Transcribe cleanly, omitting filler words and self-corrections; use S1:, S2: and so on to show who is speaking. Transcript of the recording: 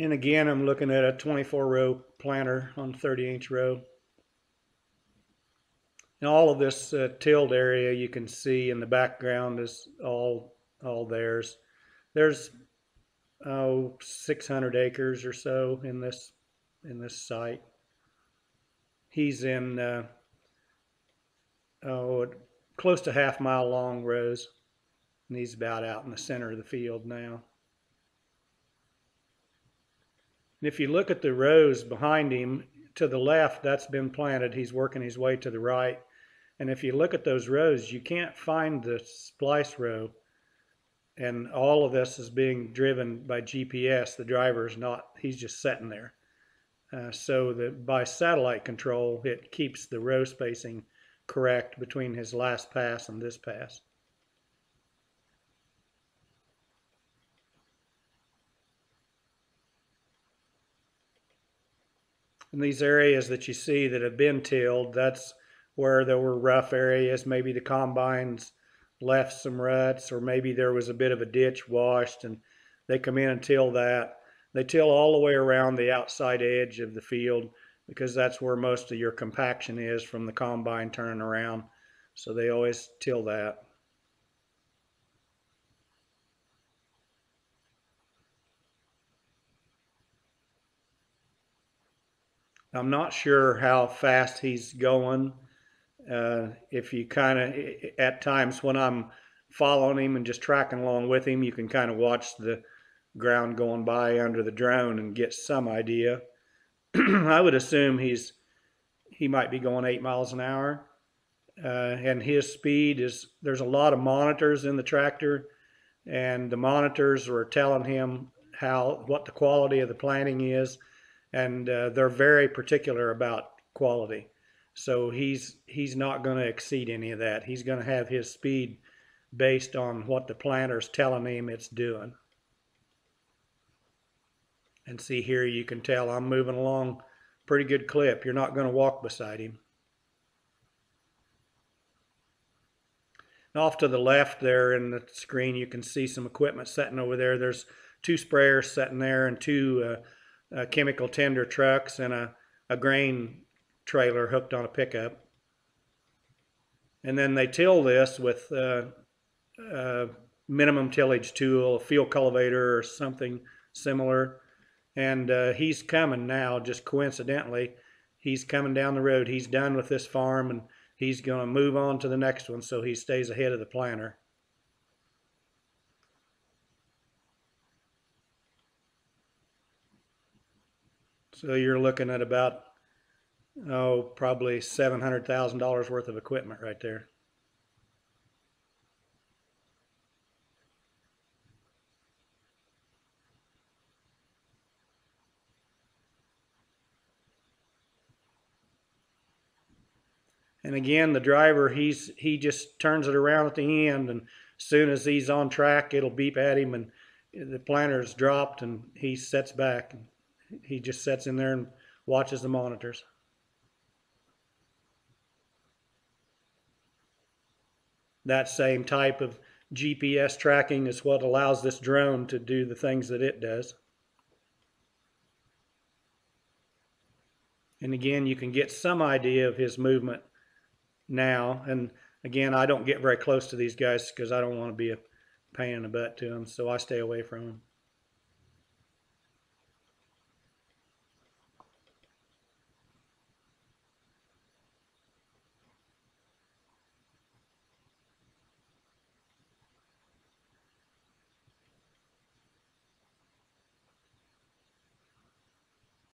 S1: And again, I'm looking at a 24 row planter on 30-inch row. And all of this tilled area you can see in the background is all theirs. There's 600 acres or so in this site. He's in close to half-mile long rows, and he's about out in the center of the field now. And if you look at the rows behind him, to the left, that's been planted. He's working his way to the right. And if you look at those rows, you can't find the splice row. And all of this is being driven by GPS. The driver is not, he's just sitting there. So that by satellite control, it keeps the row spacing correct between his last pass and this pass. And these areas that you see that have been tilled, that's where there were rough areas. Maybe the combines left some ruts, or maybe there was a bit of a ditch washed, and they come in and till that. They till all the way around the outside edge of the field because that's where most of your compaction is from the combine turning around. So they always till that. I'm not sure how fast he's going. If you kind of, at times when I'm following him and just tracking along with him, you can kind of watch the ground going by under the drone and get some idea. I would assume he might be going 8 miles an hour. And his speed is, there's a lot of monitors in the tractor, and the monitors are telling him what the quality of the planting is, and they're very particular about quality. So he's not going to exceed any of that. He's going to have his speed based on what the planter's telling him it's doing. And see here, you can tell I'm moving along pretty good clip. You're not going to walk beside him. Off to the left there in the screen, you can see some equipment sitting over there. There's 2 sprayers sitting there, and 2 chemical tender trucks, and a grain trailer hooked on a pickup. And then they till this with a minimum tillage tool, a field cultivator or something similar. And he's coming now, just coincidentally. He's coming down the road. He's done with this farm, and he's going to move on to the next one so he stays ahead of the planter. So you're looking at about, probably $700,000 worth of equipment right there. And again, the driver, he just turns it around at the end, and as soon as he's on track, it'll beep at him, and the planter's dropped, and he sets back. And he just sits in there and watches the monitors. That same type of GPS tracking is what allows this drone to do the things that it does. And again, you can get some idea of his movement now. And again, I don't get very close to these guys because I don't want to be a pain in the butt to them, so I stay away from them.